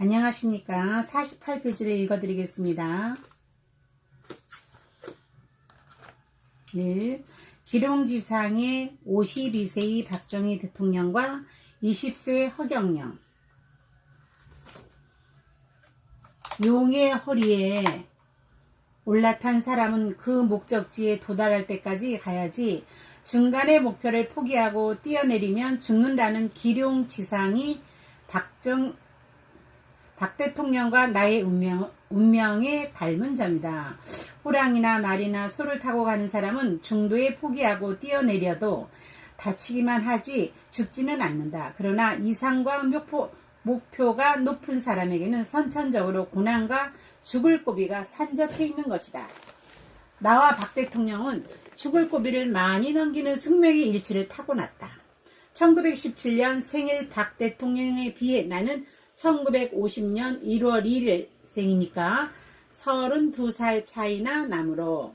안녕하십니까. 48페이지를 읽어드리겠습니다. 1. 기룡지상의 52세의 박정희 대통령과 20세 허경영. 용의 허리에 올라탄 사람은 그 목적지에 도달할 때까지 가야지 중간에 목표를 포기하고 뛰어내리면 죽는다는 기룡지상이 박 대통령과 나의 운명에 닮은 점이다. 호랑이나 말이나 소를 타고 가는 사람은 중도에 포기하고 뛰어내려도 다치기만 하지 죽지는 않는다. 그러나 이상과 목표가 높은 사람에게는 선천적으로 고난과 죽을 고비가 산적해 있는 것이다. 나와 박 대통령은 죽을 고비를 많이 넘기는 숙명의 일치를 타고났다. 1917년 생일 박 대통령에 비해 나는 1950년 1월 1일 생이니까 32살 차이나 나므로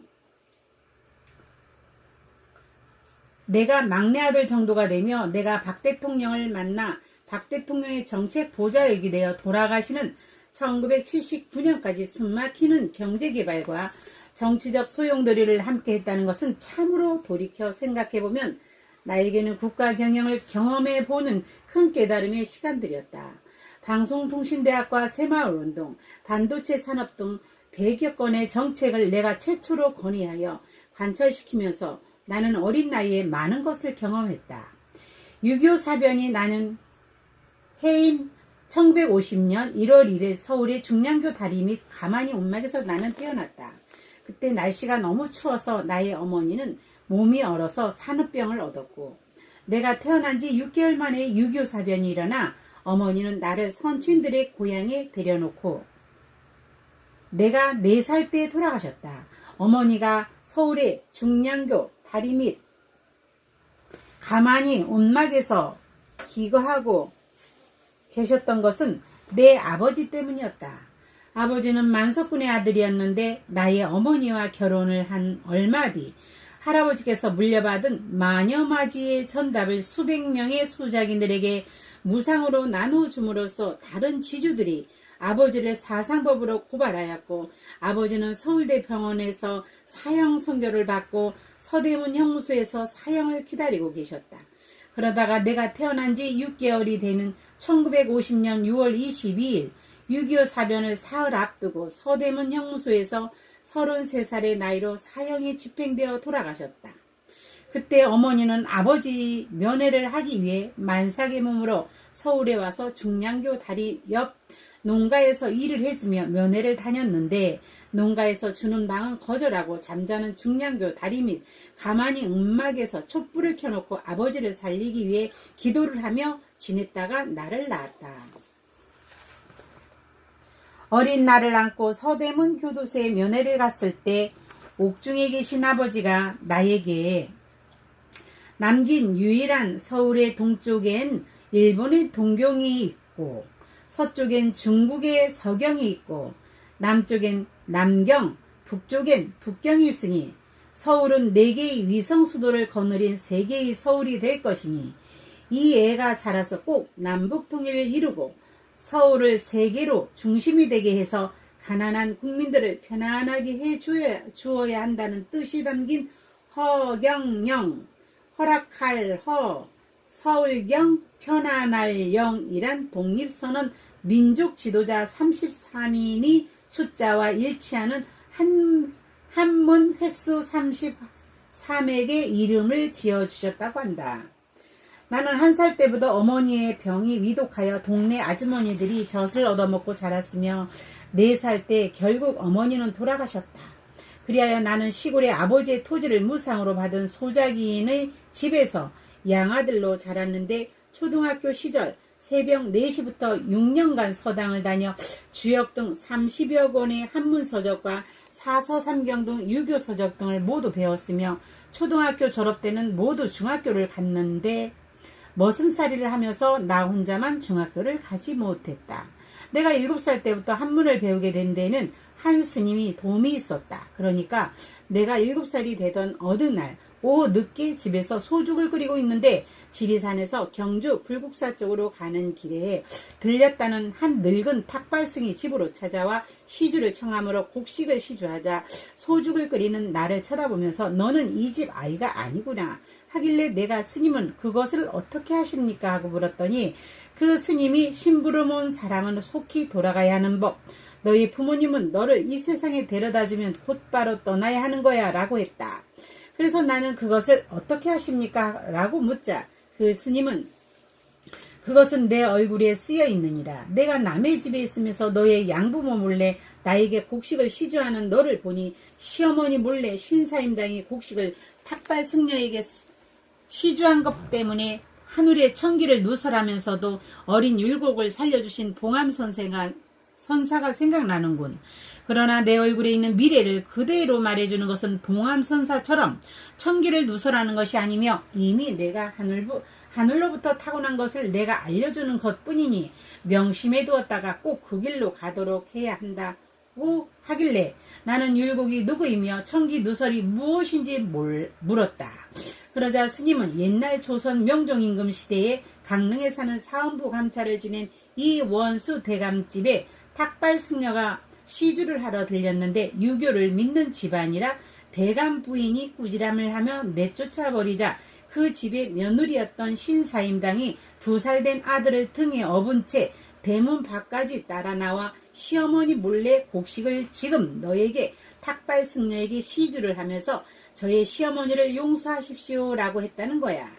내가 막내 아들 정도가 되며 내가 박 대통령을 만나 박 대통령의 정책 보좌역이 되어 돌아가시는 1979년까지 숨막히는 경제개발과 정치적 소용돌이를 함께 했다는 것은 참으로 돌이켜 생각해보면 나에게는 국가 경영을 경험해보는 큰 깨달음의 시간들이었다. 방송통신대학과 새마을운동, 반도체 산업 등 100여 건의 정책을 내가 최초로 건의하여 관철시키면서 나는 어린 나이에 많은 것을 경험했다. 6.25 사변이 나는 해인 1950년 1월 1일 서울의 중량교 다리 밑 가만히 움막에서 나는 태어났다. 그때 날씨가 너무 추워서 나의 어머니는 몸이 얼어서 산후병을 얻었고 내가 태어난 지 6개월 만에 6.25 사변이 일어나 어머니는 나를 선친들의 고향에 데려놓고 내가 4살 때 돌아가셨다. 어머니가 서울의 중량교 다리 밑 가만히 움막에서 기거하고 계셨던 것은 내 아버지 때문이었다. 아버지는 만석군의 아들이었는데 나의 어머니와 결혼을 한 얼마 뒤 할아버지께서 물려받은 마녀맞이의 전답을 수백 명의 소작인들에게 무상으로 나눠줌으로써 다른 지주들이 아버지를 사상법으로 고발하였고 아버지는 서울대 병원에서 사형 선고를 받고 서대문 형무소에서 사형을 기다리고 계셨다. 그러다가 내가 태어난 지 6개월이 되는 1950년 6월 22일 6.25 사변을 사흘 앞두고 서대문 형무소에서 33살의 나이로 사형이 집행되어 돌아가셨다. 그때 어머니는 아버지 면회를 하기 위해 만삭의 몸으로 서울에 와서 중량교 다리 옆 농가에서 일을 해주며 면회를 다녔는데 농가에서 주는 방은 거절하고 잠자는 중량교 다리 밑 가만히 움막에서 촛불을 켜놓고 아버지를 살리기 위해 기도를 하며 지냈다가 나를 낳았다. 어린 나를 안고 서대문 교도소에 면회를 갔을 때 옥중에 계신 아버지가 나에게 남긴 유일한 서울의 동쪽엔 일본의 동경이 있고 서쪽엔 중국의 서경이 있고 남쪽엔 남경, 북쪽엔 북경이 있으니 서울은 4개의 위성 수도를 거느린 세계의 서울이 될 것이니 이 애가 자라서 꼭 남북 통일을 이루고 서울을 세계로 중심이 되게 해서 가난한 국민들을 편안하게 해 주어야 한다는 뜻이 담긴 허경영, 허락할 허, 서울경, 편안할 영이란 독립선언 민족 지도자 33인이 숫자와 일치하는 한문 획수 33에게 이름을 지어주셨다고 한다. 나는 1살 때부터 어머니의 병이 위독하여 동네 아주머니들이 젖을 얻어먹고 자랐으며 4살 때 결국 어머니는 돌아가셨다. 그리하여 나는 시골의 아버지의 토지를 무상으로 받은 소작이인의 집에서 양아들로 자랐는데 초등학교 시절 새벽 4시부터 6년간 서당을 다녀 주역 등 30여 권의 한문서적과 사서삼경 등 6.25 서적 등을 모두 배웠으며 초등학교 졸업 때는 모두 중학교를 갔는데 머슴살이를 하면서 나 혼자만 중학교를 가지 못했다. 내가 7살 때부터 한문을 배우게 된 데는 한 스님이 도움이 있었다. 그러니까 내가 7살이 되던 어느 날 오후 늦게 집에서 소죽을 끓이고 있는데 지리산에서 경주 불국사 쪽으로 가는 길에 들렸다는 한 늙은 탁발승이 집으로 찾아와 시주를 청함으로 곡식을 시주하자 소죽을 끓이는 나를 쳐다보면서 너는 이 집 아이가 아니구나 하길래 내가 스님은 그것을 어떻게 하십니까 하고 물었더니 그 스님이 심부름 온 사람은 속히 돌아가야 하는 법, 너희 부모님은 너를 이 세상에 데려다주면 곧바로 떠나야 하는 거야 라고 했다. 그래서 나는 그것을 어떻게 하십니까? 라고 묻자 그 스님은 그것은 내 얼굴에 쓰여 있느니라. 내가 남의 집에 있으면서 너의 양부모 몰래 나에게 곡식을 시주하는 너를 보니 시어머니 몰래 신사임당이 곡식을 탁발 승려에게 시주한 것 때문에 하늘의 천기를 누설하면서도 어린 율곡을 살려주신 봉암 선사가 생각나는군. 그러나 내 얼굴에 있는 미래를 그대로 말해주는 것은 봉암 선사처럼 천기를 누설하는 것이 아니며 이미 내가 하늘로부터 타고난 것을 내가 알려주는 것뿐이니 명심해 두었다가 꼭 그 길로 가도록 해야 한다고 하길래 나는 율곡이 누구이며 천기 누설이 무엇인지 물었다. 그러자 스님은 옛날 조선 명종임금 시대에 강릉에 사는 사은부 감찰을 지낸 이원수 대감집에 탁발 승려가 시주를 하러 들렸는데 유교를 믿는 집안이라 대감 부인이 꾸지람을 하며 내쫓아버리자 그 집의 며느리였던 신사임당이 2살 된 아들을 등에 업은 채 대문 밖까지 따라 나와 시어머니 몰래 곡식을 지금 너에게 탁발 승려에게 시주를 하면서 저의 시어머니를 용서하십시오 라고 했다는 거야.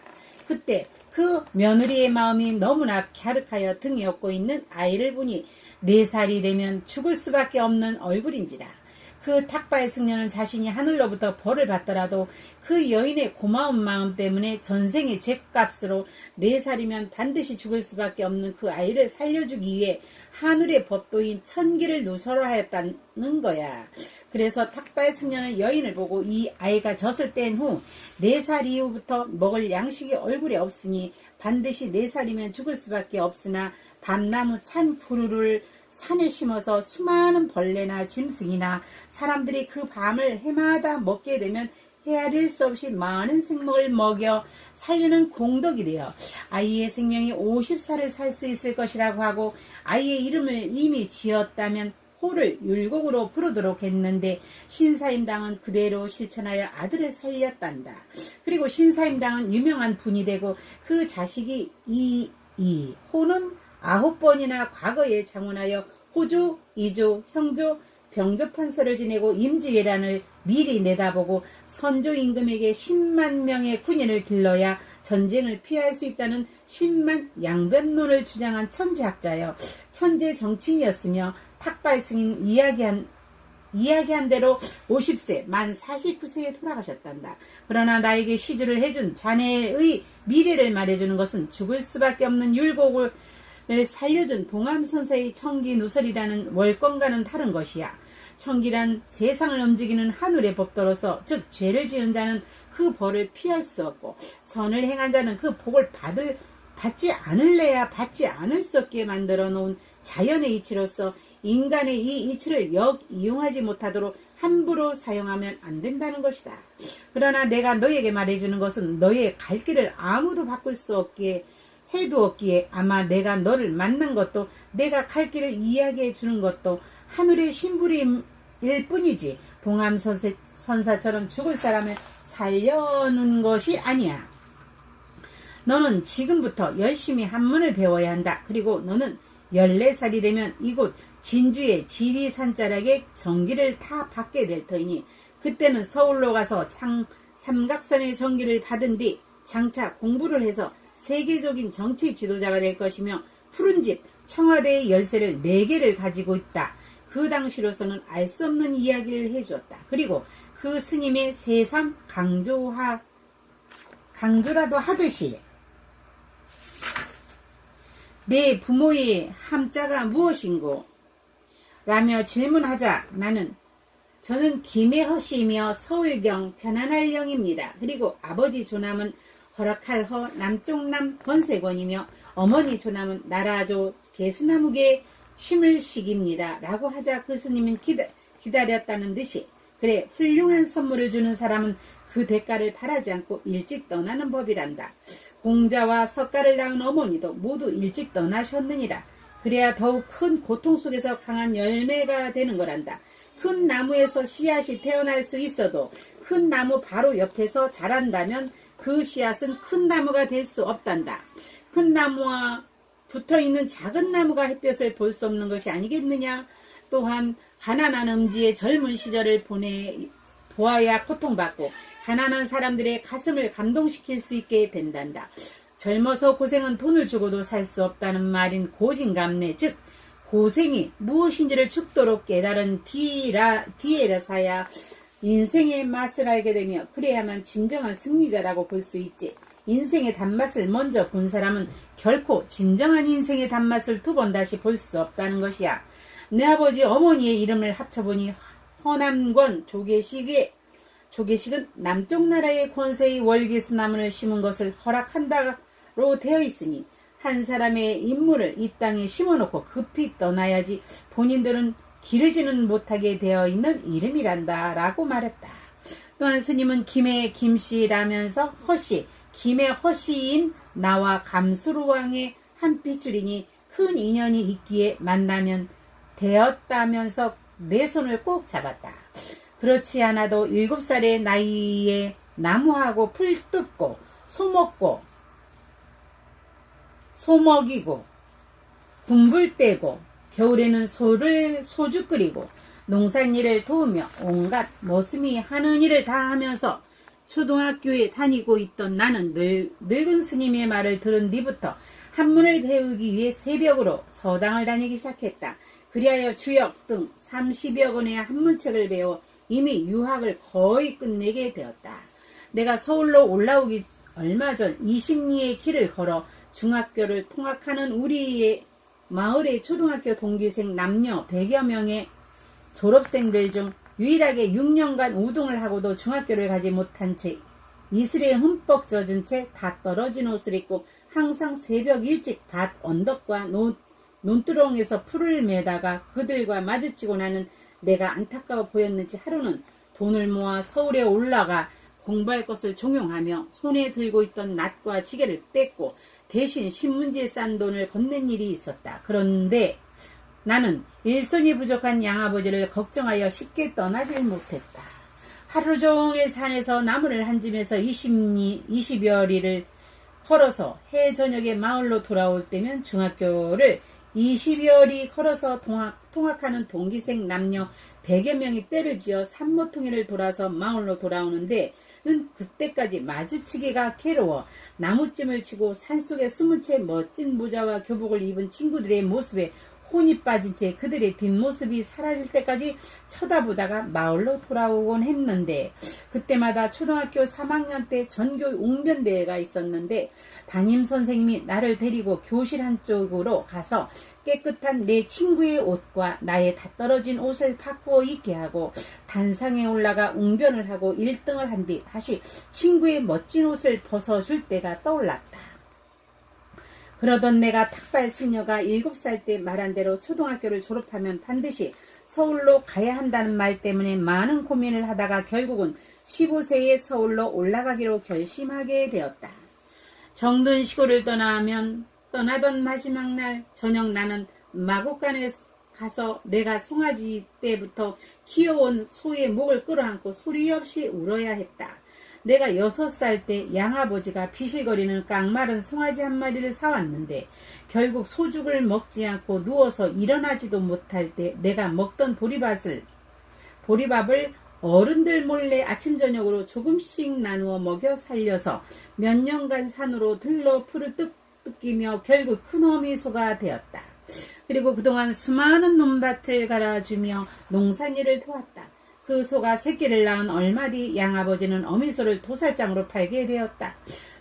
그때 그 며느리의 마음이 너무나 갸륵하여 등에 업고 있는 아이를 보니 4살이 되면 죽을 수밖에 없는 얼굴인지라. 그 탁발 승려는 자신이 하늘로부터 벌을 받더라도 그 여인의 고마운 마음 때문에 전생의 죗값으로 4살이면 반드시 죽을 수밖에 없는 그 아이를 살려주기 위해 하늘의 법도인 천기를 누설하였다는 거야. 그래서 탁발 승려는 여인을 보고 이 아이가 젖을 뗀 후 4살 이후부터 먹을 양식이 얼굴에 없으니 반드시 4살이면 죽을 수밖에 없으나 밤나무 찬 부루를 산에 심어서 수많은 벌레나 짐승이나 사람들이 그 밤을 해마다 먹게 되면 헤아릴 수 없이 많은 생목을 먹여 살리는 공덕이 되어 아이의 생명이 50살을 살 수 있을 것이라고 하고 아이의 이름을 이미 지었다면 호를 율곡으로 부르도록 했는데 신사임당은 그대로 실천하여 아들을 살렸단다. 그리고 신사임당은 유명한 분이 되고 그 자식이 호는 9번이나 과거에 장원하여 호조, 이조, 형조, 병조 판서를 지내고 임지왜란을 미리 내다보고 선조 임금에게 10만 명의 군인을 길러야 전쟁을 피할 수 있다는 10만 양변론을 주장한 천재학자여 천재 정치인이었으며 탁발승인 이야기한 대로 50세 만 49세에 돌아가셨단다. 그러나 나에게 시주를 해준 자네의 미래를 말해주는 것은 죽을 수밖에 없는 율곡을 살려준 봉암선사의 천기 누설이라는 월권과는 다른 것이야. 천기란 세상을 움직이는 하늘의 법도로서 즉 죄를 지은 자는 그 벌을 피할 수 없고 선을 행한 자는 그 복을 받지 않을래야 받지 않을 수 없게 만들어 놓은 자연의 이치로서 인간의 이 이치를 역이용하지 못하도록 함부로 사용하면 안 된다는 것이다. 그러나 내가 너에게 말해주는 것은 너의 갈 길을 아무도 바꿀 수 없기에 해두었기에 아마 내가 너를 만난 것도 내가 갈 길을 이야기해 주는 것도 하늘의 심부름일 뿐이지 봉암선사처럼 죽을 사람을 살려는 것이 아니야. 너는 지금부터 열심히 한문을 배워야 한다. 그리고 너는 14살이 되면 이곳 진주의 지리산자락에 전기를 다 받게 될 터이니 그때는 서울로 가서 삼각선의 전기를 받은 뒤 장차 공부를 해서 세계적인 정치 지도자가 될 것이며 푸른집 청와대의 열쇠를 4개를 가지고 있다. 그 당시로서는 알 수 없는 이야기를 해주었다. 그리고 그 스님의 세상 강조라도 하듯이 내 부모의 함자가 무엇인고? 라며 질문하자 저는 김해허씨이며 서울경 편안할령입니다. 그리고 아버지 조남은 허락할허 남쪽남 권세권이며 어머니 조남은 나라조 개수나무계 심을식입니다. 라고 하자 그 스님은 기다렸다는 듯이 그래 훌륭한 선물을 주는 사람은 그 대가를 바라지 않고 일찍 떠나는 법이란다. 공자와 석가를 낳은 어머니도 모두 일찍 떠나셨느니라. 그래야 더욱 큰 고통 속에서 강한 열매가 되는 거란다. 큰 나무에서 씨앗이 태어날 수 있어도 큰 나무 바로 옆에서 자란다면 그 씨앗은 큰 나무가 될 수 없단다. 큰 나무와 붙어있는 작은 나무가 햇볕을 볼 수 없는 것이 아니겠느냐. 또한 가난한 음지의 젊은 시절을 보아야 고통받고 가난한 사람들의 가슴을 감동시킬 수 있게 된단다. 젊어서 고생은 돈을 주고도 살 수 없다는 말인 고진감래, 즉 고생이 무엇인지를 죽도록 깨달은 뒤에라서야 인생의 맛을 알게 되며 그래야만 진정한 승리자라고 볼 수 있지. 인생의 단맛을 먼저 본 사람은 결코 진정한 인생의 단맛을 두 번 다시 볼 수 없다는 것이야. 내 아버지 어머니의 이름을 합쳐보니 허남권 조계식은 남쪽 나라의 권세의 월계수나무를 심은 것을 허락한다로 되어 있으니 한 사람의 인물을 이 땅에 심어놓고 급히 떠나야지 본인들은 기르지는 못하게 되어 있는 이름이란다 라고 말했다. 또한 스님은 김의 김씨라면서 허씨, 김의 허씨인 나와 감수로왕의 한 핏줄이니 큰 인연이 있기에 만나면 되었다면서 내 손을 꼭 잡았다. 그렇지 않아도 7살의 나이에 나무하고 풀 뜯고 소 먹이고 군불 떼고 겨울에는 소주 끓이고 농산일을 도우며 온갖 머슴이 하는 일을 다 하면서 초등학교에 다니고 있던 나는 늙은 스님의 말을 들은 뒤부터 한문을 배우기 위해 새벽으로 서당을 다니기 시작했다. 그리하여 주역 등 30여 권의 한문책을 배워 이미 유학을 거의 끝내게 되었다. 내가 서울로 올라오기 얼마 전 20리의 길을 걸어 중학교를 통학하는 우리의 마을의 초등학교 동기생 남녀 100여 명의 졸업생들 중 유일하게 6년간 우등을 하고도 중학교를 가지 못한 채 이슬에 흠뻑 젖은 채 다 떨어진 옷을 입고 항상 새벽 일찍 밭 언덕과 논두렁에서 풀을 매다가 그들과 마주치고 나는 내가 안타까워 보였는지 하루는 돈을 모아 서울에 올라가 공부할 것을 종용하며 손에 들고 있던 낫과 지게를 뺏고 대신 신문지에 싼 돈을 건넨 일이 있었다. 그런데 나는 일손이 부족한 양아버지를 걱정하여 쉽게 떠나질 못했다. 하루 종일 산에서 나무를 한 짐에서 20여 리를 걸어서 해 저녁에 마을로 돌아올 때면 중학교를 20여 리 걸어서 통학하는 동기생 남녀 100여 명이 때를 지어 산모통일을 돌아서 마을로 돌아오는데 그때까지 마주치기가 괴로워 나무찜을 치고 산속에 숨은 채 멋진 모자와 교복을 입은 친구들의 모습에 혼이 빠진 채 그들의 뒷모습이 사라질 때까지 쳐다보다가 마을로 돌아오곤 했는데 그때마다 초등학교 3학년 때 전교 웅변대회가 있었는데 담임선생님이 나를 데리고 교실 한쪽으로 가서 깨끗한 내 친구의 옷과 나의 다 떨어진 옷을 바꾸어 입게 하고 단상에 올라가 웅변을 하고 1등을 한 뒤 다시 친구의 멋진 옷을 벗어줄 때가 떠올랐다. 그러던 내가 탁발 승려가 7살 때 말한 대로 초등학교를 졸업하면 반드시 서울로 가야 한다는 말 때문에 많은 고민을 하다가 결국은 15세에 서울로 올라가기로 결심하게 되었다. 정든 시골을 떠나던 마지막 날 저녁 나는 마곡간에 가서 내가 송아지 때부터 키워온 소의 목을 끌어안고 소리 없이 울어야 했다. 내가 6살 때 양아버지가 비실거리는 깡마른 송아지 한 마리를 사왔는데 결국 소죽을 먹지 않고 누워서 일어나지도 못할 때 내가 먹던 보리밥을 어른들 몰래 아침 저녁으로 조금씩 나누어 먹여 살려서 몇 년간 산으로 들러 풀을 뜯기며 결국 큰 어미소가 되었다. 그리고 그동안 수많은 논밭을 갈아주며 농산일을 도왔다. 그 소가 새끼를 낳은 얼마 뒤 양아버지는 어미소를 도살장으로 팔게 되었다.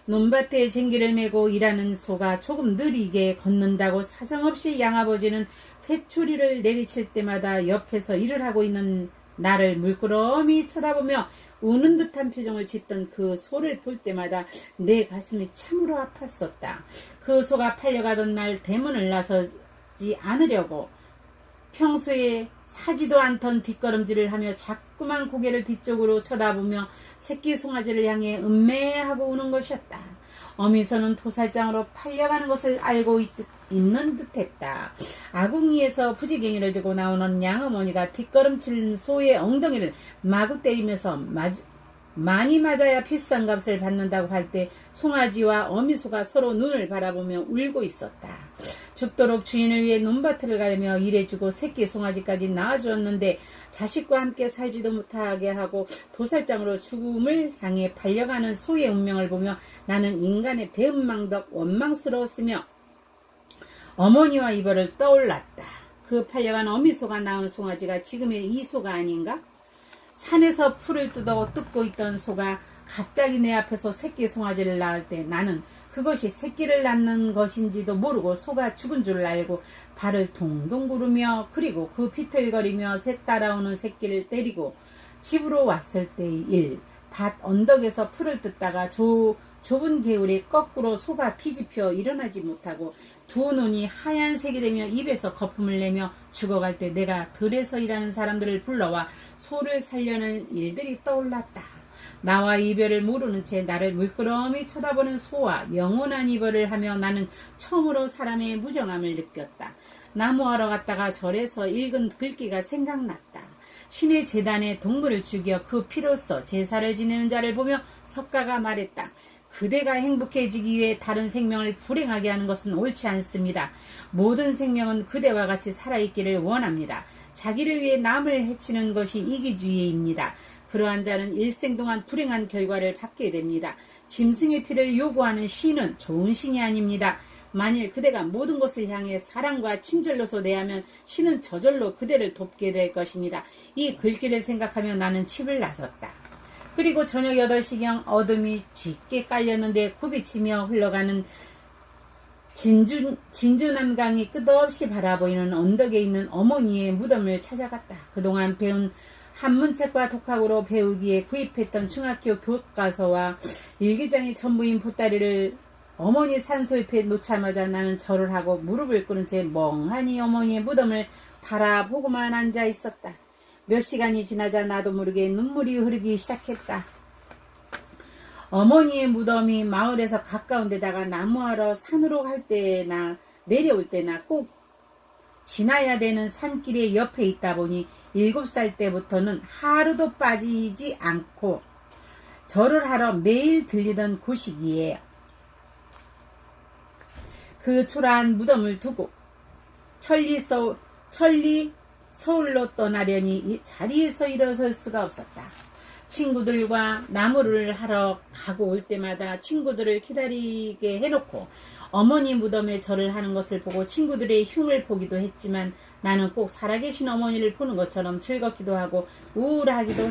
논밭에 쟁기를 메고 일하는 소가 조금 느리게 걷는다고 사정없이 양아버지는 회초리를 내리칠 때마다 옆에서 일을 하고 있는 나를 물끄러미 쳐다보며 우는 듯한 표정을 짓던 그 소를 볼 때마다 내 가슴이 참으로 아팠었다. 그 소가 팔려가던 날 대문을 나서지 않으려고 평소에 사지도 않던 뒷걸음질을 하며 자꾸만 고개를 뒤쪽으로 쳐다보며 새끼 송아지를 향해 음매하고 우는 것이었다. 어미소는 도살장으로 팔려가는 것을 알고 있는 듯했다. 아궁이에서 부지갱이를 들고 나오는 양어머니가 뒷걸음칠 소의 엉덩이를 마구 때리면서 많이 맞아야 비싼 값을 받는다고 할 때 송아지와 어미소가 서로 눈을 바라보며 울고 있었다. 죽도록 주인을 위해 논밭을 가르며 일해주고 새끼 송아지까지 낳아주었는데 자식과 함께 살지도 못하게 하고 도살장으로 죽음을 향해 달려가는 소의 운명을 보며 나는 인간의 배은망덕 원망스러웠으며 어머니와 이별을 떠올랐다. 그 팔려간 어미소가 낳은 송아지가 지금의 이 소가 아닌가? 산에서 풀을 뜯고 있던 소가 갑자기 내 앞에서 새끼 송아지를 낳을 때 나는 그것이 새끼를 낳는 것인지도 모르고 소가 죽은 줄 알고 발을 동동 구르며 그리고 그 비틀거리며 새 따라오는 새끼를 때리고 집으로 왔을 때의 일. 밭 언덕에서 풀을 뜯다가 좁은 개울에 거꾸로 소가 뒤집혀 일어나지 못하고 두 눈이 하얀색이 되며 입에서 거품을 내며 죽어갈 때 내가 들에서 일하는 사람들을 불러와 소를 살려는 일들이 떠올랐다. 나와 이별을 모르는 채 나를 물끄러미 쳐다보는 소와 영원한 이별을 하며 나는 처음으로 사람의 무정함을 느꼈다. 나무하러 갔다가 절에서 읽은 글귀가 생각났다. 신의 제단에 동물을 죽여 그 피로써 제사를 지내는 자를 보며 석가가 말했다. 그대가 행복해지기 위해 다른 생명을 불행하게 하는 것은 옳지 않습니다. 모든 생명은 그대와 같이 살아있기를 원합니다. 자기를 위해 남을 해치는 것이 이기주의입니다. 그러한 자는 일생 동안 불행한 결과를 받게 됩니다. 짐승의 피를 요구하는 신은 좋은 신이 아닙니다. 만일 그대가 모든 것을 향해 사랑과 친절로서 대하면 신은 저절로 그대를 돕게 될 것입니다. 이 글귀를 생각하며 나는 집을 나섰다. 그리고 저녁 8시경 어둠이 짙게 깔렸는데 굽이치며 흘러가는 진주남강이 끝없이 바라보이는 언덕에 있는 어머니의 무덤을 찾아갔다. 그동안 배운 한문책과 독학으로 배우기에 구입했던 중학교 교과서와 일기장이 전부인 보따리를 어머니 산소 옆에 놓자마자 나는 절을 하고 무릎을 꿇은 채 멍하니 어머니의 무덤을 바라보고만 앉아 있었다. 몇 시간이 지나자 나도 모르게 눈물이 흐르기 시작했다. 어머니의 무덤이 마을에서 가까운 데다가 나무하러 산으로 갈 때나 내려올 때나 꼭 지나야 되는 산길의 옆에 있다 보니 7살 때부터는 하루도 빠지지 않고 절을 하러 매일 들리던 곳이기에 그 초라한 무덤을 두고 천리 서울로 떠나려니 이 자리에서 일어설 수가 없었다. 친구들과 나무를 하러 가고 올 때마다 친구들을 기다리게 해놓고 어머니 무덤에 절을 하는 것을 보고 친구들의 흉을 보기도 했지만 나는 꼭 살아계신 어머니를 보는 것처럼 즐겁기도 하고 우울하기도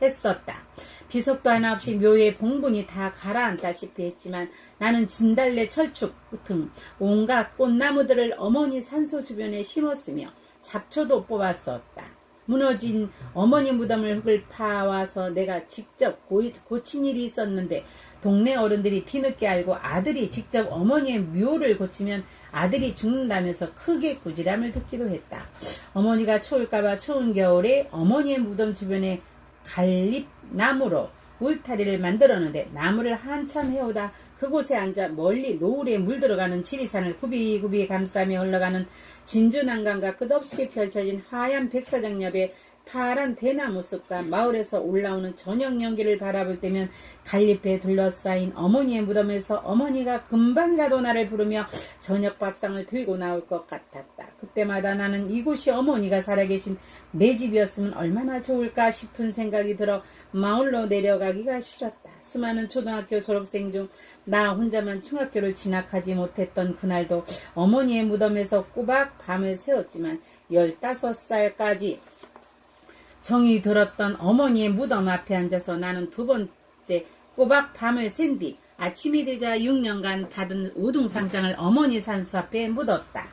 했었다. 비석도 하나 없이 묘의 봉분이 다 가라앉다시피 했지만 나는 진달래, 철쭉 등 온갖 꽃나무들을 어머니 산소 주변에 심었으며 잡초도 뽑았었다. 무너진 어머니 무덤을 흙을 파와서 내가 직접 고친 일이 있었는데 동네 어른들이 뒤늦게 알고 아들이 직접 어머니의 묘를 고치면 아들이 죽는다면서 크게 꾸지람을 듣기도 했다. 어머니가 추울까봐 추운 겨울에 어머니의 무덤 주변에 갈잎나무로 울타리를 만들었는데 나무를 한참 해오다 그곳에 앉아 멀리 노을에 물들어가는 지리산을 굽이굽이 감싸며 흘러가는 진주난강과 끝없이 펼쳐진 하얀 백사장 옆에 파란 대나무 숲과 마을에서 올라오는 저녁 연기를 바라볼 때면 갈잎에 둘러싸인 어머니의 무덤에서 어머니가 금방이라도 나를 부르며 저녁 밥상을 들고 나올 것 같았다. 그때마다 나는 이곳이 어머니가 살아계신 내 집이었으면 얼마나 좋을까 싶은 생각이 들어 마을로 내려가기가 싫었다. 수많은 초등학교 졸업생 중 나 혼자만 중학교를 진학하지 못했던 그날도 어머니의 무덤에서 꼬박 밤을 새웠지만 15살까지 정이 들었던 어머니의 무덤 앞에 앉아서 나는 두 번째 꼬박 밤을 샌 뒤 아침이 되자 6년간 받은 우등상장을 어머니 산수 앞에 묻었다.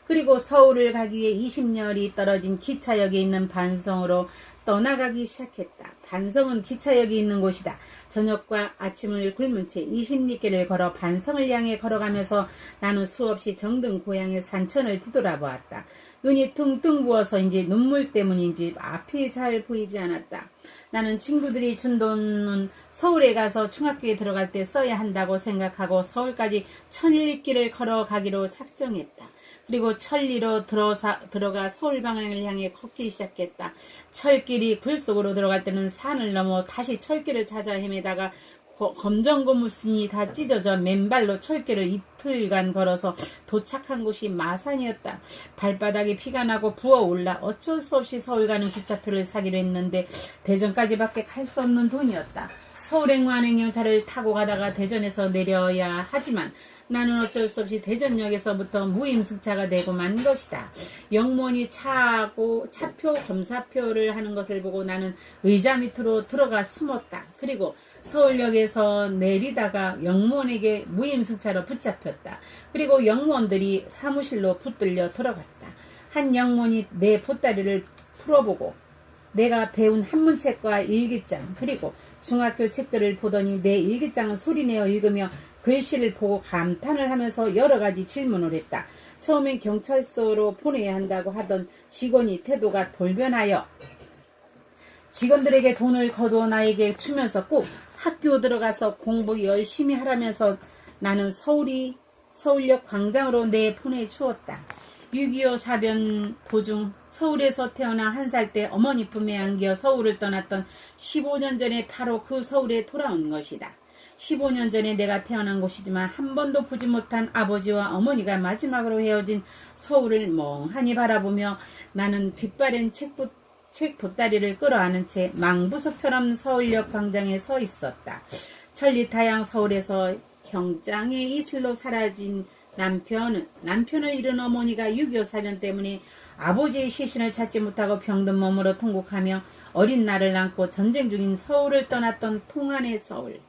그리고 서울을 가기 위해 20여리 떨어진 기차역에 있는 반성으로 떠나가기 시작했다. 반성은 기차역이 있는 곳이다. 저녁과 아침을 굶은 채 20리길을 걸어 반성을 향해 걸어가면서 나는 수없이 정든 고향의 산천을 뒤돌아보았다. 눈이 퉁퉁 부어서인지 눈물 때문인지 앞이 잘 보이지 않았다. 나는 친구들이 준 돈은 서울에 가서 중학교에 들어갈 때 써야 한다고 생각하고 서울까지 1000리길을 걸어가기로 작정했다. 그리고 천리로 들어가 서울 방향을 향해 걷기 시작했다. 철길이 굴 속으로 들어갈 때는 산을 넘어 다시 철길을 찾아 헤매다가 검정고무신이 다 찢어져 맨발로 철길을 이틀간 걸어서 도착한 곳이 마산이었다. 발바닥에 피가 나고 부어올라 어쩔 수 없이 서울 가는 기차표를 사기로 했는데 대전까지밖에 갈 수 없는 돈이었다. 서울행완행열차를 타고 가다가 대전에서 내려야 하지만 나는 어쩔 수 없이 대전역에서부터 무임승차가 되고 만 것이다. 영무원이 차표 검사표를 하는 것을 보고 나는 의자 밑으로 들어가 숨었다. 그리고 서울역에서 내리다가 영무원에게 무임승차로 붙잡혔다. 그리고 영무원들이 사무실로 붙들려 들어갔다. 한 영무원이 내 보따리를 풀어보고 내가 배운 한문책과 일기장 그리고 중학교 책들을 보더니 내 일기장을 소리내어 읽으며 글씨를 보고 감탄을 하면서 여러 가지 질문을 했다. 처음엔 경찰서로 보내야 한다고 하던 직원이 태도가 돌변하여 직원들에게 돈을 거두어 나에게 주면서 꼭 학교 들어가서 공부 열심히 하라면서 나는 서울역 광장으로 내 보내주었다. 6.25 사변 도중 서울에서 태어나 1살 때 어머니 품에 안겨 서울을 떠났던 15년 전에 바로 그 서울에 돌아온 것이다. 15년 전에 내가 태어난 곳이지만 한 번도 보지 못한 아버지와 어머니가 마지막으로 헤어진 서울을 멍하니 바라보며 나는 빛바랜 책 보따리를 끌어안은 채 망부석처럼 서울역 광장에 서 있었다. 천리타양 서울에서 경장의 이슬로 사라진 남편을 잃은 어머니가 6.25 사변 때문에 아버지의 시신을 찾지 못하고 병든 몸으로 통곡하며 어린 나를 안고 전쟁 중인 서울을 떠났던 통안의 서울.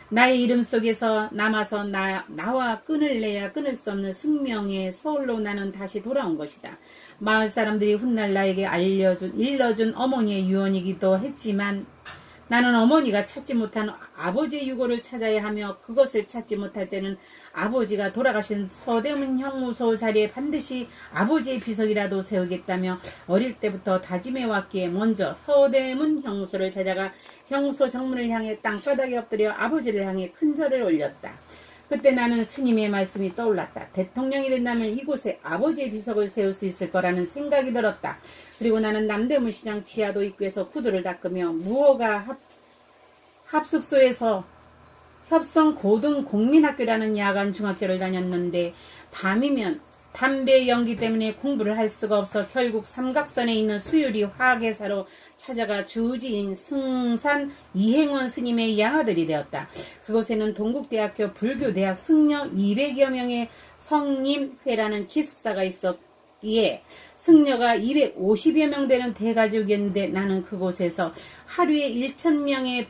나의 이름 속에서 남아서 나와 끈을 내야 끊을 수 없는 숙명의 서울로 나는 다시 돌아온 것이다. 마을 사람들이 훗날 나에게 일러준 어머니의 유언이기도 했지만 나는 어머니가 찾지 못한 아버지의 유고를 찾아야 하며 그것을 찾지 못할 때는 아버지가 돌아가신 서대문 형무소 자리에 반드시 아버지의 비석이라도 세우겠다며 어릴 때부터 다짐해왔기에 먼저 서대문 형무소를 찾아가 형무소 정문을 향해 땅바닥에 엎드려 아버지를 향해 큰 절을 올렸다. 그때 나는 스님의 말씀이 떠올랐다. 대통령이 된다면 이곳에 아버지의 비석을 세울 수 있을 거라는 생각이 들었다. 그리고 나는 남대문 시장 지하도 입구에서 구두를 닦으며 무허가 합숙소에서 협성고등공민학교라는 야간 중학교를 다녔는데 밤이면 담배 연기 때문에 공부를 할 수가 없어 결국 삼각선에 있는 수유리 화계사로 찾아가 주지인 승산 이행원 스님의 양아들이 되었다. 그곳에는 동국대학교 불교대학 승려 200여 명의 성림회라는 기숙사가 있었기에 승려가 250여 명 되는 대가족이었는데 나는 그곳에서 하루에 1000명의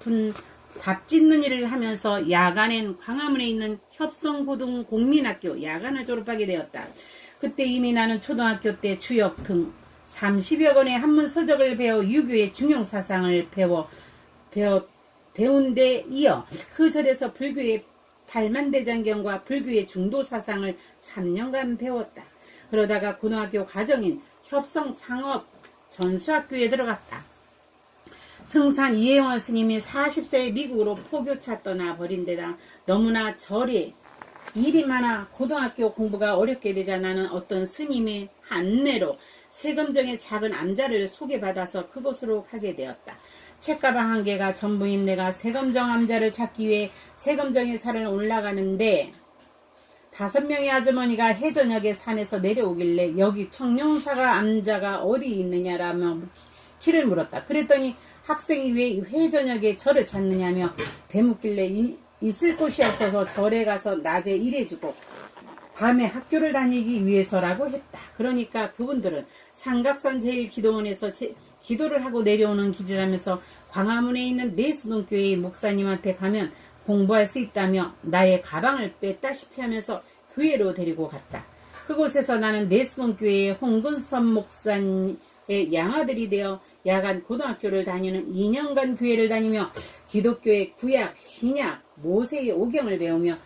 밥 짓는 일을 하면서 야간엔 광화문에 있는 협성고등공민학교 야간을 졸업하게 되었다. 그때 이미 나는 초등학교 때 주역 등 30여 권의 한문 서적을 배워 유교의 중용사상을 배운 데 이어 그 절에서 불교의 발만대장경과 불교의 중도사상을 3년간 배웠다. 그러다가 고등학교 과정인 협성상업 전수학교에 들어갔다. 승산 이혜원 스님이 40세에 미국으로 포교차 떠나버린 데다 너무나 절에 일이 많아 고등학교 공부가 어렵게 되자 나는 어떤 스님의 안내로 세금정의 작은 암자를 소개받아서 그곳으로 가게 되었다. 책가방 한 개가 전부인 내가 세금정 암자를 찾기 위해 세금정의 산을 올라가는데 5명의 아주머니가 해저녁에 산에서 내려오길래 여기 청룡사가 암자가 어디 있느냐라며 길을 물었다. 그랬더니 학생이 왜 회저녁에 절을 찾느냐며 되묻길래 있을 곳이 없어서 절에 가서 낮에 일해주고 밤에 학교를 다니기 위해서라고 했다. 그러니까 그분들은 삼각산 제일기도원에서 기도를 하고 내려오는 길이라면서 광화문에 있는 내수동교회의 목사님한테 가면 공부할 수 있다며 나의 가방을 뺐다시피 하면서 교회로 데리고 갔다. 그곳에서 나는 내수동교회의 홍근선 목사의 양아들이 되어 야간 고등학교를 다니는 2년간 교회를 다니며 기독교의 구약, 신약, 모세의 오경을 배우며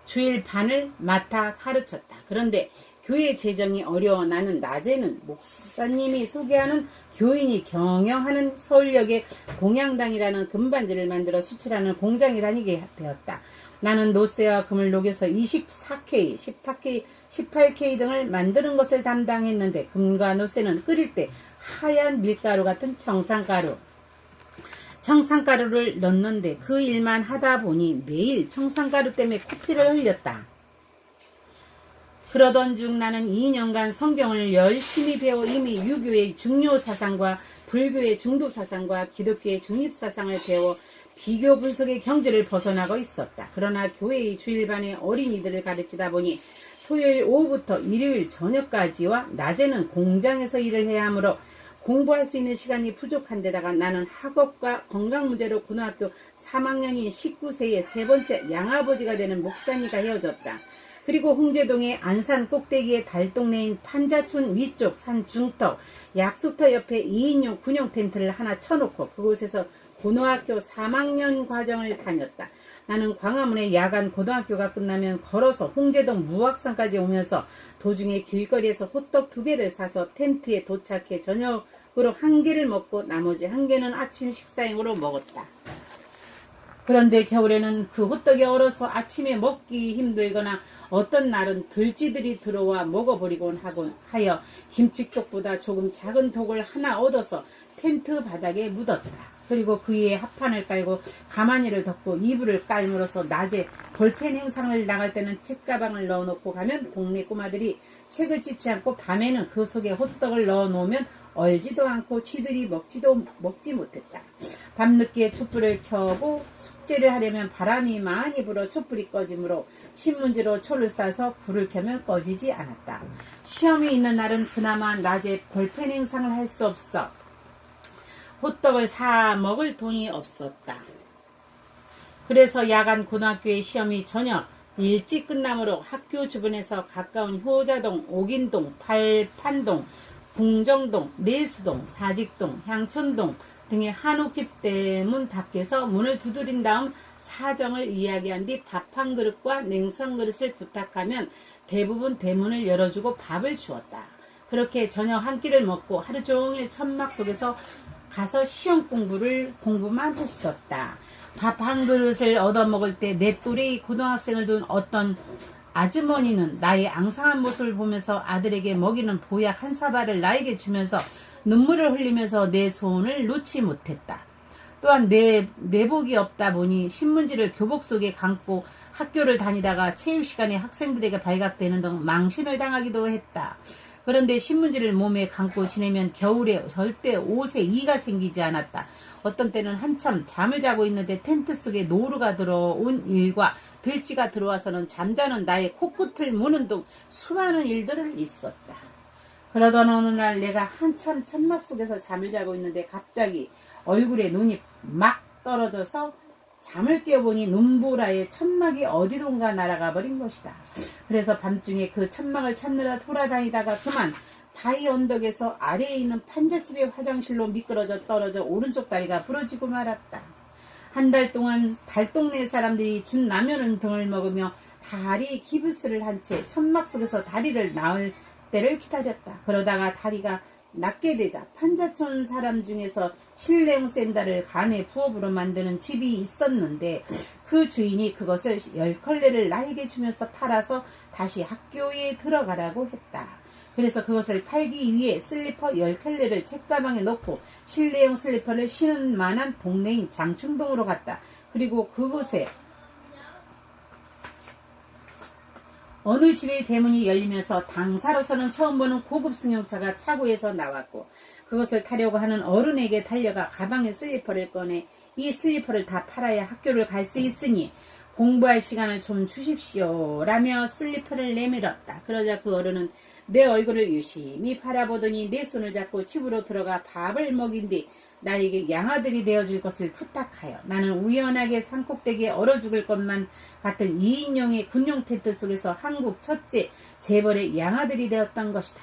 주일반을 맡아 가르쳤다. 그런데 교회 재정이 어려워 나는 낮에는 목사님이 소개하는 교인이 경영하는 서울역의 동양당이라는 금반지를 만들어 수출하는 공장에 다니게 되었다. 나는 노쇠와 금을 녹여서 24K, 18K, 18K 등을 만드는 것을 담당했는데 금과 노쇠는 끓일 때 하얀 밀가루 같은 청산가루를 넣는데 그 일만 하다 보니 매일 청산가루 때문에 코피를 흘렸다. 그러던 중 나는 2년간 성경을 열심히 배워 이미 유교의 중요사상과 불교의 중도사상과 기독교의 중립사상을 배워 비교 분석의 경지를 벗어나고 있었다. 그러나 교회의 주일반의 어린이들을 가르치다 보니 토요일 오후부터 일요일 저녁까지와 낮에는 공장에서 일을 해야 하므로 공부할 수 있는 시간이 부족한 데다가 나는 학업과 건강 문제로 고등학교 3학년인 19세의 세 번째 양아버지가 되는 목사님과 헤어졌다. 그리고 홍제동의 안산 꼭대기의 달동네인 판자촌 위쪽 산 중턱 약수터 옆에 2인용 군용 텐트를 하나 쳐놓고 그곳에서 고등학교 3학년 과정을 다녔다. 나는 광화문의 야간 고등학교가 끝나면 걸어서 홍제동 무학산까지 오면서 도중에 길거리에서 호떡 2개를 사서 텐트에 도착해 저녁으로 1개를 먹고 나머지 1개는 아침 식사용으로 먹었다. 그런데 겨울에는 그 호떡이 얼어서 아침에 먹기 힘들거나 어떤 날은 들쥐들이 들어와 먹어버리곤 하여 김치떡보다 조금 작은 독을 하나 얻어서 텐트 바닥에 묻었다. 그리고 그 위에 합판을 깔고 가마니를 덮고 이불을 깔므로써 낮에 볼펜 행상을 나갈 때는 책가방을 넣어놓고 가면 동네 꼬마들이 책을 찢지 않고 밤에는 그 속에 호떡을 넣어놓으면 얼지도 않고 쥐들이 먹지 못했다. 밤늦게 촛불을 켜고 숙제를 하려면 바람이 많이 불어 촛불이 꺼지므로 신문지로 초를 싸서 불을 켜면 꺼지지 않았다. 시험이 있는 날은 그나마 낮에 볼펜 행상을 할 수 없어 호떡을 사 먹을 돈이 없었다. 그래서 야간 고등학교의 시험이 저녁 일찍 끝나므로 학교 주변에서 가까운 효자동, 옥인동, 팔판동, 궁정동, 내수동, 사직동, 향촌동 등의 한옥집 대문 밖에서 문을 두드린 다음 사정을 이야기한 뒤 밥 한 그릇과 냉수 한 그릇을 부탁하면 대부분 대문을 열어주고 밥을 주었다. 그렇게 저녁 한 끼를 먹고 하루 종일 천막 속에서 가서 시험 공부만 했었다. 밥 한 그릇을 얻어먹을 때 내 또래의 고등학생을 둔 어떤 아주머니는 나의 앙상한 모습을 보면서 아들에게 먹이는 보약 한 사발을 나에게 주면서 눈물을 흘리면서 내 소원을 놓지 못했다. 또한 내복이 없다 보니 신문지를 교복 속에 감고 학교를 다니다가 체육시간에 학생들에게 발각되는 등 망신을 당하기도 했다. 그런데 신문지를 몸에 감고 지내면 겨울에 절대 옷에 이가 생기지 않았다. 어떤 때는 한참 잠을 자고 있는데 텐트 속에 노루가 들어온 일과 들쥐가 들어와서는 잠자는 나의 코끝을 무는 등 수많은 일들을 있었다. 그러던 어느 날 내가 한참 천막 속에서 잠을 자고 있는데 갑자기 얼굴에 눈이 막 떨어져서 잠을 깨어보니 눈보라에 천막이 어디론가 날아가 버린 것이다. 그래서 밤중에 그 천막을 찾느라 돌아다니다가 그만 바위 언덕에서 아래에 있는 판잣집의 화장실로 미끄러져 떨어져 오른쪽 다리가 부러지고 말았다. 한 달 동안 달동네 사람들이 준 라면 등을 먹으며 다리 기부스를 한 채 천막 속에서 다리를 나을 때를 기다렸다. 그러다가 다리가 낫게 되자 판자촌 사람 중에서 실내용 샌들을 간에 부업으로 만드는 집이 있었는데 그 주인이 그것을 10컬레를 나에게 주면서 팔아서 다시 학교에 들어가라고 했다. 그래서 그것을 팔기 위해 슬리퍼 10켤레를 책가방에 넣고 실내용 슬리퍼를 신을 만한 동네인 장충동으로 갔다. 그리고 그곳에 어느 집의 대문이 열리면서 당사로서는 처음 보는 고급 승용차가 차고에서 나왔고 그것을 타려고 하는 어른에게 달려가 가방에 슬리퍼를 꺼내 이 슬리퍼를 다 팔아야 학교를 갈 수 있으니 공부할 시간을 좀 주십시오 라며 슬리퍼를 내밀었다. 그러자 그 어른은 내 얼굴을 유심히 바라보더니 내 손을 잡고 집으로 들어가 밥을 먹인 뒤 나에게 양아들이 되어줄 것을 부탁하여 나는 우연하게 산꼭대기에 얼어 죽을 것만 같은 2인용의 군용 텐트 속에서 한국 첫째 재벌의 양아들이 되었던 것이다.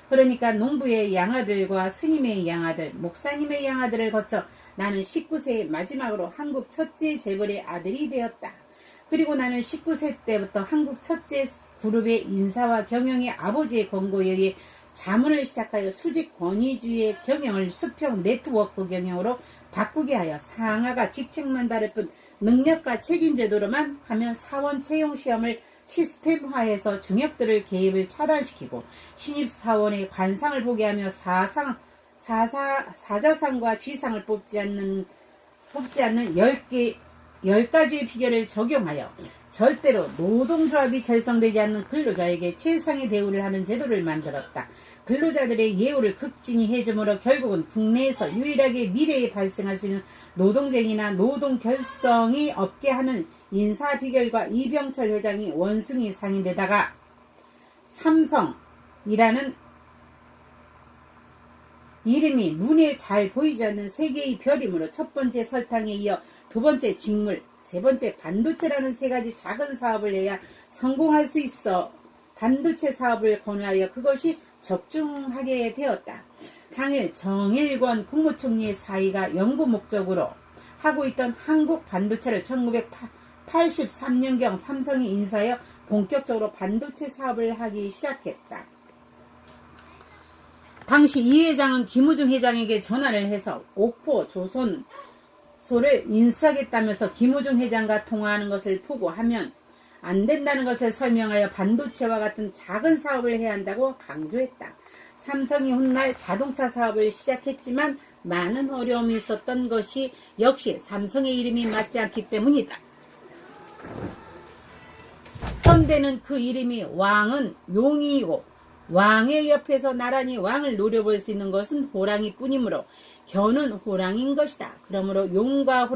그러니까 농부의 양아들과 스님의 양아들, 목사님의 양아들을 거쳐 나는 19세의 마지막으로 한국 첫째 재벌의 아들이 되었다. 그리고 나는 19세 때부터 한국 첫째 그룹의 인사와 경영의 아버지의 권고에 의해 자문을 시작하여 수직 권위주의의 경영을 수평 네트워크 경영으로 바꾸게 하여 상하가 직책만 다를 뿐 능력과 책임 제도로만 하면 사원 채용 시험을 시스템화해서 중역들을 개입을 차단시키고 신입사원의 관상을 보게 하며 사자상과 쥐상을 뽑지 않는 10가지의 비결을 적용하여 절대로 노동조합이 결성되지 않는 근로자에게 최상의 대우를 하는 제도를 만들었다. 근로자들의 예우를 극진히 해줌으로 결국은 국내에서 유일하게 미래에 발생할 수 있는 노동쟁이나 노동 결성이 없게 하는 인사 비결과 이병철 회장이 원숭이 상인데다가 삼성이라는 이름이 눈에 잘 보이지 않는 세 개의 별이므로 첫 번째 설탕에 이어 두 번째 직물, 세 번째 반도체라는 세 가지 작은 사업을 해야 성공할 수 있어 반도체 사업을 권유하여 그것이 적중하게 되었다. 당일 정일권 국무총리의 사의가 연구 목적으로 하고 있던 한국 반도체를 1983년경 삼성이 인수하여 본격적으로 반도체 사업을 하기 시작했다. 당시 이 회장은 김우중 회장에게 전화를 해서 옥포 조선소를 인수하겠다면서 김우중 회장과 통화하는 것을 보고하면 안 된다는 것을 설명하여 반도체와 같은 작은 사업을 해야 한다고 강조했다. 삼성이 훗날 자동차 사업을 시작했지만 많은 어려움이 있었던 것이 역시 삼성의 이름이 맞지 않기 때문이다. 현대는 그 이름이 왕은 용이고 왕의 옆에서 나란히 왕을 노려볼 수 있는 것은 호랑이 뿐이므로 견은 호랑이인 것이다. 그러므로 용과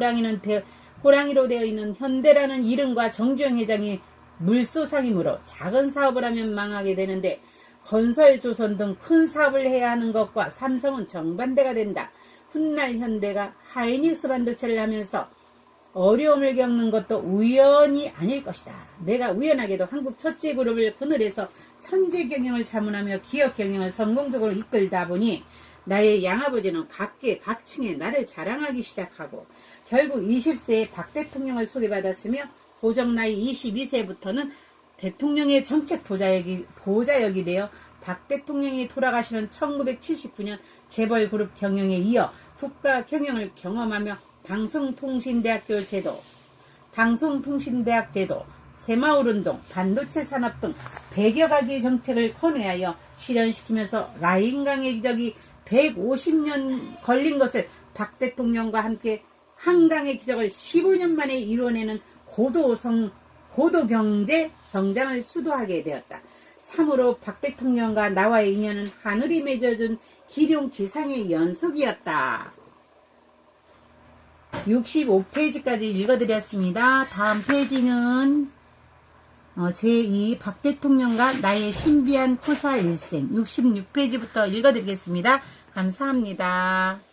호랑이로 되어 있는 현대라는 이름과 정주영 회장이 물소상이므로 작은 사업을 하면 망하게 되는데 건설, 조선 등 큰 사업을 해야 하는 것과 삼성은 정반대가 된다. 훗날 현대가 하이닉스 반도체를 하면서 어려움을 겪는 것도 우연이 아닐 것이다. 내가 우연하게도 한국 첫째 그룹을 그늘에서 천재 경영을 자문하며 기업 경영을 성공적으로 이끌다 보니 나의 양아버지는 각계 각층에 나를 자랑하기 시작하고 결국 20세에 박 대통령을 소개받았으며 고정 나이 22세부터는 대통령의 정책 보좌역이 되어 박 대통령이 돌아가시는 1979년 재벌그룹 경영에 이어 국가 경영을 경험하며 방송통신대학 제도, 새마을운동, 반도체 산업 등 100여 가지 정책을 컨회하여 실현시키면서 라인강의 기적이 150년 걸린 것을 박 대통령과 함께 한강의 기적을 15년 만에 이뤄내는 고도경제 성장을 수도하게 되었다. 참으로 박 대통령과 나와의 인연은 하늘이 맺어준 기룡지상의 연속이었다. 65페이지까지 읽어드렸습니다. 다음 페이지는 제2 박 대통령과 나의 신비한 코사 일생 66페이지부터 읽어드리겠습니다. 감사합니다.